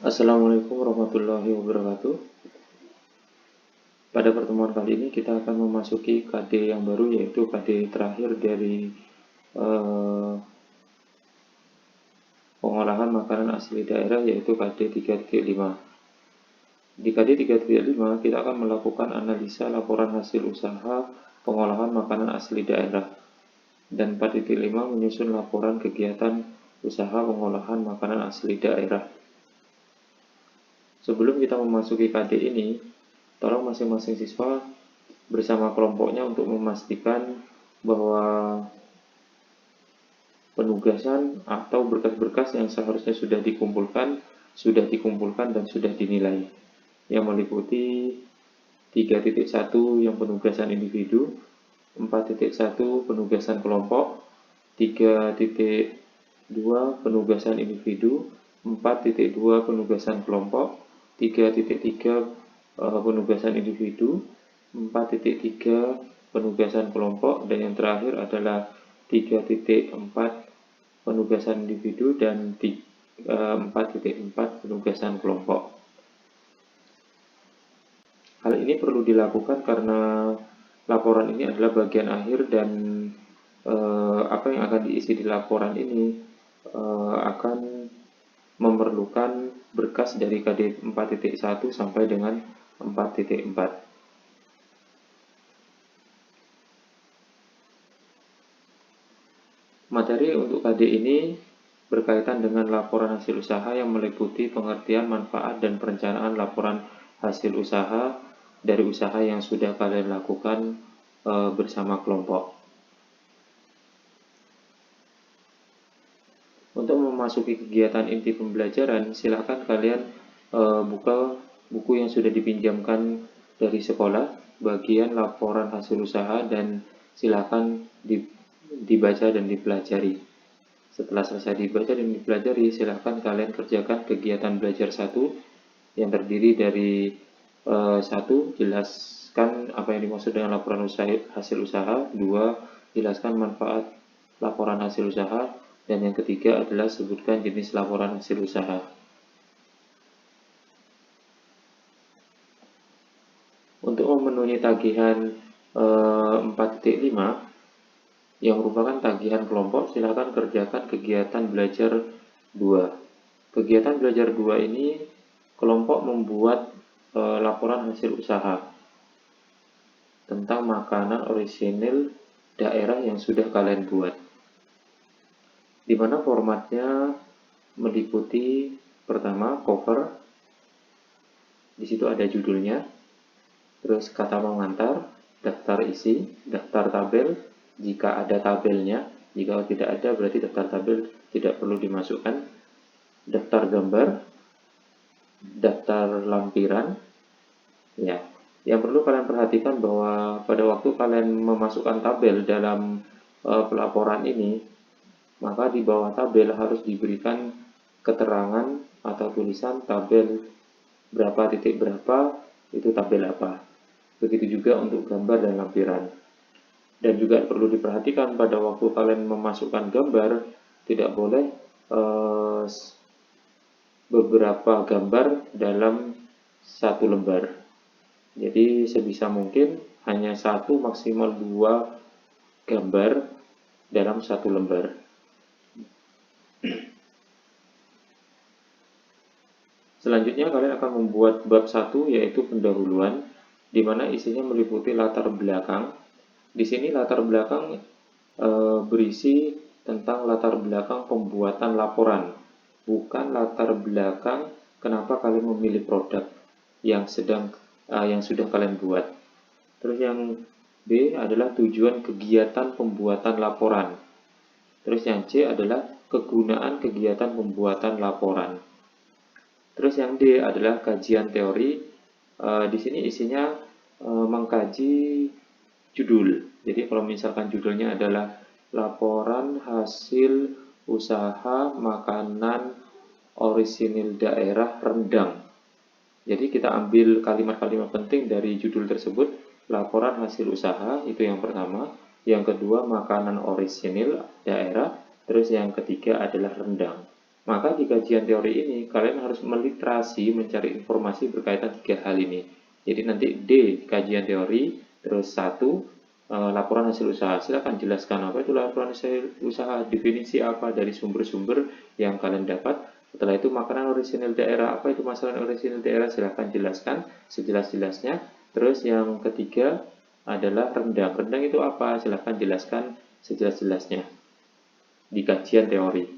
Assalamualaikum warahmatullahi wabarakatuh. Pada pertemuan kali ini kita akan memasuki KD yang baru, yaitu KD terakhir dari pengolahan makanan asli daerah, yaitu KD 3.5. Di KD 3.5 kita akan melakukan analisa laporan hasil usaha pengolahan makanan asli daerah, dan 4.5 menyusun laporan kegiatan usaha pengolahan makanan asli daerah. Sebelum kita memasuki KD ini, tolong masing-masing siswa bersama kelompoknya untuk memastikan bahwa penugasan atau berkas-berkas yang seharusnya sudah dikumpulkan dan sudah dinilai, yang meliputi 3.1 yang penugasan individu, 4.1 penugasan kelompok, 3.2 penugasan individu, 4.2 penugasan kelompok, 3.3 penugasan individu, 4.3 penugasan kelompok, dan yang terakhir adalah 3.4 penugasan individu dan 4.4 penugasan kelompok. Hal ini perlu dilakukan karena laporan ini adalah bagian akhir, dan apa yang akan diisi di laporan ini akan memerlukan berkas dari KD 4.1 sampai dengan 4.4. Materi untuk KD ini berkaitan dengan laporan hasil usaha yang meliputi pengertian manfaat dan perencanaan laporan hasil usaha dari usaha yang sudah kalian lakukan bersama kelompok. Untuk memasuki kegiatan inti pembelajaran, silakan kalian buka buku yang sudah dipinjamkan dari sekolah, bagian laporan hasil usaha, dan silakan dibaca dan dipelajari. Setelah selesai dibaca dan dipelajari, silakan kalian kerjakan kegiatan belajar 1 yang terdiri dari 1. Jelaskan apa yang dimaksud dengan laporan hasil usaha. 2. Jelaskan manfaat laporan hasil usaha. Dan yang ketiga adalah sebutkan jenis laporan hasil usaha. Untuk memenuhi tagihan 4.5 yang merupakan tagihan kelompok, silakan kerjakan kegiatan belajar 2. Kegiatan belajar 2 ini kelompok membuat laporan hasil usaha tentang makanan orisinil daerah yang sudah kalian buat, di mana formatnya meliputi pertama cover, di situ ada judulnya, terus kata pengantar, daftar isi, daftar tabel jika ada tabelnya, jika tidak ada berarti daftar tabel tidak perlu dimasukkan, daftar gambar, daftar lampiran. Ya, yang perlu kalian perhatikan bahwa pada waktu kalian memasukkan tabel dalam pelaporan ini, maka di bawah tabel harus diberikan keterangan atau tulisan tabel berapa titik berapa itu tabel apa. Begitu juga untuk gambar dan lampiran. Dan juga perlu diperhatikan pada waktu kalian memasukkan gambar, tidak boleh beberapa gambar dalam satu lembar. Jadi sebisa mungkin hanya 1 maksimal 2 gambar dalam satu lembar. Selanjutnya kalian akan membuat bab 1, yaitu pendahuluan, di mana isinya meliputi latar belakang. Di sini latar belakang berisi tentang latar belakang pembuatan laporan, bukan latar belakang kenapa kalian memilih produk yang sudah kalian buat. Terus yang B adalah tujuan kegiatan pembuatan laporan. Terus yang C adalah kegunaan kegiatan pembuatan laporan. Terus yang D adalah kajian teori. Di sini isinya mengkaji judul. Jadi kalau misalkan judulnya adalah laporan hasil usaha makanan orisinil daerah rendang. Jadi kita ambil kalimat-kalimat penting dari judul tersebut. Laporan hasil usaha itu yang pertama, yang kedua makanan orisinil daerah, terus yang ketiga adalah rendang. Maka di kajian teori ini kalian harus meliterasi mencari informasi berkaitan tiga hal ini. Jadi nanti D kajian teori, terus satu laporan hasil usaha. Silakan jelaskan apa itu laporan hasil usaha, definisi apa dari sumber-sumber yang kalian dapat. Setelah itu makanan orisinil daerah, apa itu masalah orisinil daerah, silakan jelaskan sejelas-jelasnya. Terus yang ketiga adalah rendang. Rendang itu apa? Silakan jelaskan sejelas-jelasnya di kajian teori.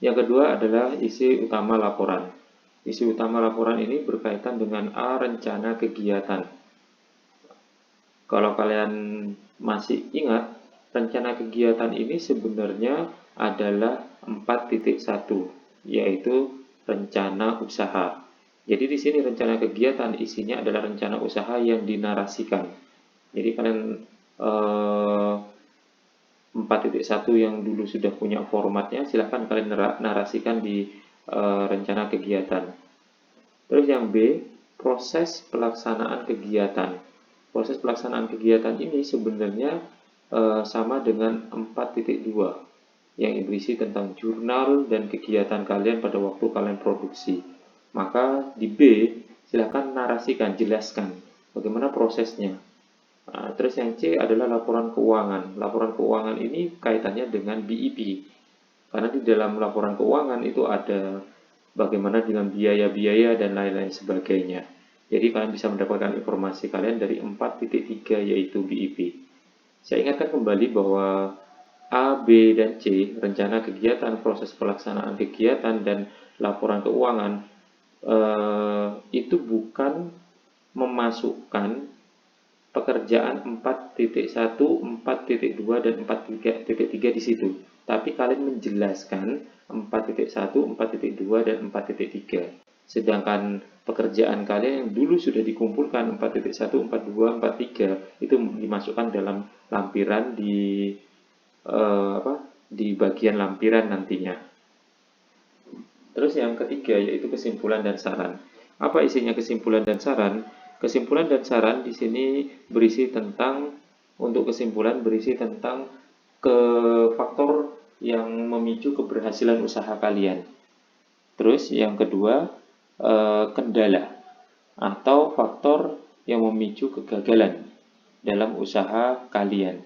Yang kedua adalah isi utama laporan. Isi utama laporan ini berkaitan dengan A. Rencana kegiatan. Kalau kalian masih ingat, rencana kegiatan ini sebenarnya adalah 4.1, yaitu rencana usaha. Jadi di sini rencana kegiatan isinya adalah rencana usaha yang dinarasikan. Jadi kalian 4.1 yang dulu sudah punya formatnya, silahkan kalian narasikan di rencana kegiatan. Terus yang B, proses pelaksanaan kegiatan. Proses pelaksanaan kegiatan ini sebenarnya sama dengan 4.2 yang berisi tentang jurnal dan kegiatan kalian pada waktu kalian produksi. Maka di B, silahkan narasikan, jelaskan bagaimana prosesnya. Nah, terus yang C adalah laporan keuangan. Laporan keuangan ini kaitannya dengan BIP. Karena di dalam laporan keuangan itu ada bagaimana dengan biaya-biaya dan lain-lain sebagainya. Jadi kalian bisa mendapatkan informasi kalian dari 4.3 yaitu BIP. Saya ingatkan kembali bahwa A, B, dan C, rencana kegiatan, proses pelaksanaan kegiatan, dan laporan keuangan itu bukan memasukkan pekerjaan 4.1, 4.2, dan 4.3 di situ. Tapi kalian menjelaskan 4.1, 4.2, dan 4.3. Sedangkan pekerjaan kalian yang dulu sudah dikumpulkan 4.1, 4.2, 4.3 itu dimasukkan dalam lampiran di bagian lampiran nantinya. Terus yang ketiga yaitu kesimpulan dan saran. Apa isinya kesimpulan dan saran? Kesimpulan dan saran di sini berisi tentang, untuk kesimpulan berisi tentang faktor yang memicu keberhasilan usaha kalian. Terus yang kedua, kendala atau faktor yang memicu kegagalan dalam usaha kalian.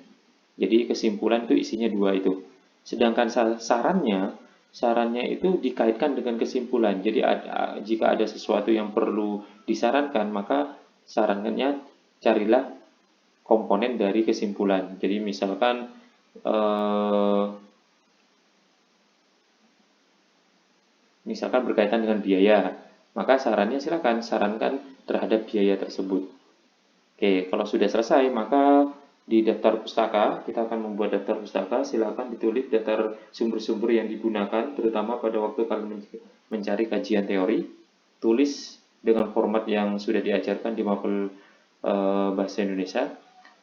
Jadi kesimpulan itu isinya dua itu. Sedangkan sarannya itu dikaitkan dengan kesimpulan. Jadi jika ada sesuatu yang perlu disarankan, maka sarannya carilah komponen dari kesimpulan. Jadi misalkan berkaitan dengan biaya, maka sarannya silakan sarankan terhadap biaya tersebut. Oke, kalau sudah selesai, maka di daftar pustaka, kita akan membuat daftar pustaka, silakan ditulis daftar sumber-sumber yang digunakan, terutama pada waktu kalian mencari kajian teori, tulis dengan format yang sudah diajarkan di mapel bahasa Indonesia.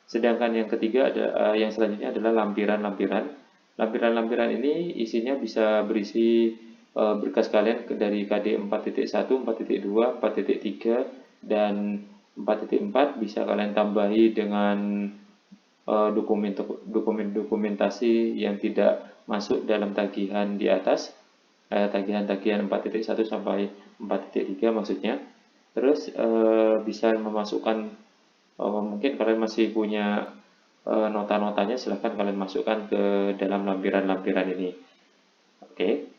Sedangkan yang ketiga yang selanjutnya adalah lampiran-lampiran. Lampiran-lampiran ini isinya bisa berisi berkas kalian dari KD 4.1, 4.2, 4.3, dan 4.4 bisa kalian tambahi dengan dokumentasi yang tidak masuk dalam tagihan di atas, tagihan-tagihan 4.1 sampai 4.3 maksudnya. Terus bisa memasukkan, mungkin kalian masih punya nota-notanya, silahkan kalian masukkan ke dalam lampiran-lampiran ini. Oke.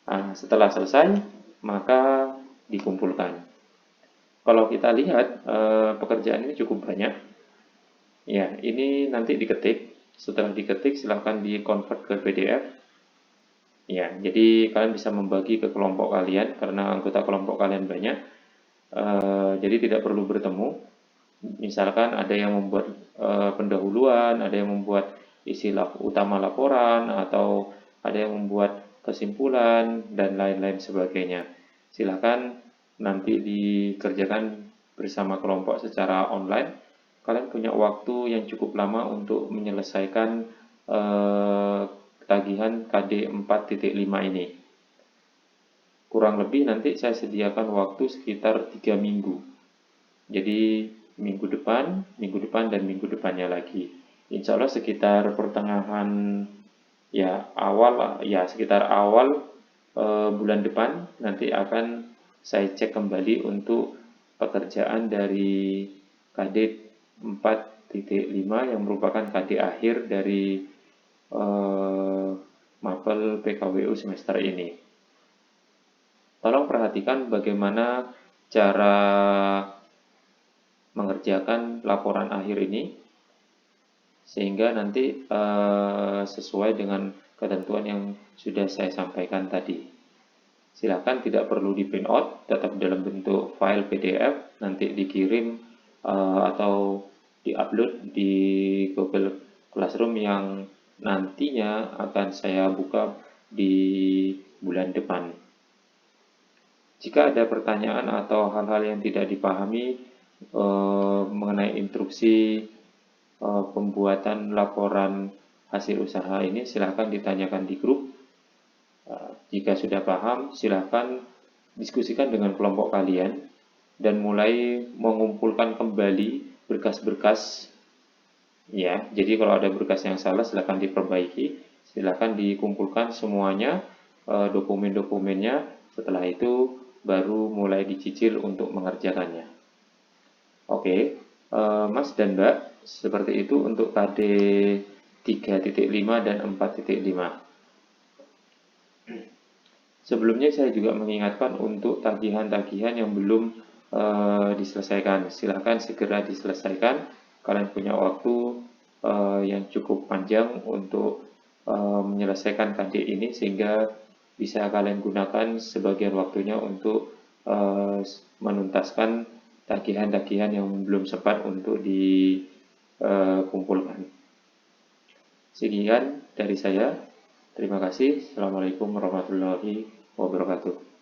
Nah, setelah selesai maka dikumpulkan. Kalau kita lihat pekerjaan ini cukup banyak. Ya, ini nanti diketik. Setelah diketik, silahkan di-convert ke PDF. Ya, jadi kalian bisa membagi ke kelompok kalian, karena anggota kelompok kalian banyak. Jadi tidak perlu bertemu. Misalkan ada yang membuat pendahuluan, ada yang membuat isi utama laporan, atau ada yang membuat kesimpulan, dan lain-lain sebagainya. Silahkan nanti dikerjakan bersama kelompok secara online. Kalian punya waktu yang cukup lama untuk menyelesaikan tagihan KD 4.5 ini. Kurang lebih nanti saya sediakan waktu sekitar 3 minggu. Jadi minggu depan, dan minggu depannya lagi. Insya Allah sekitar pertengahan ya sekitar awal bulan depan nanti akan saya cek kembali untuk pekerjaan dari KD 4.5 yang merupakan KD akhir dari mapel PKWU semester ini. Tolong perhatikan bagaimana cara mengerjakan laporan akhir ini sehingga nanti sesuai dengan ketentuan yang sudah saya sampaikan tadi. Silakan tidak perlu di print out, tetap dalam bentuk file PDF, nanti dikirim atau diupload di Google Classroom yang nantinya akan saya buka di bulan depan. Jika ada pertanyaan atau hal-hal yang tidak dipahami mengenai instruksi pembuatan laporan hasil usaha ini, silakan ditanyakan di grup. Jika sudah paham, silakan diskusikan dengan kelompok kalian dan mulai mengumpulkan kembali berkas-berkas. Ya, jadi kalau ada berkas yang salah, silakan diperbaiki. Silakan dikumpulkan semuanya, dokumen-dokumennya. Setelah itu, baru mulai dicicil untuk mengerjakannya. Oke, Mas dan Mbak, seperti itu untuk KD 3.5 dan 4.5. Sebelumnya saya juga mengingatkan untuk tagihan-tagihan yang belum diselesaikan. Silakan segera diselesaikan. Kalian punya waktu yang cukup panjang untuk menyelesaikan KD ini sehingga bisa kalian gunakan sebagian waktunya untuk menuntaskan tagihan-tagihan yang belum sempat untuk dikumpulkan. Sekian dari saya. Terima kasih. Assalamualaikum warahmatullahi wabarakatuh.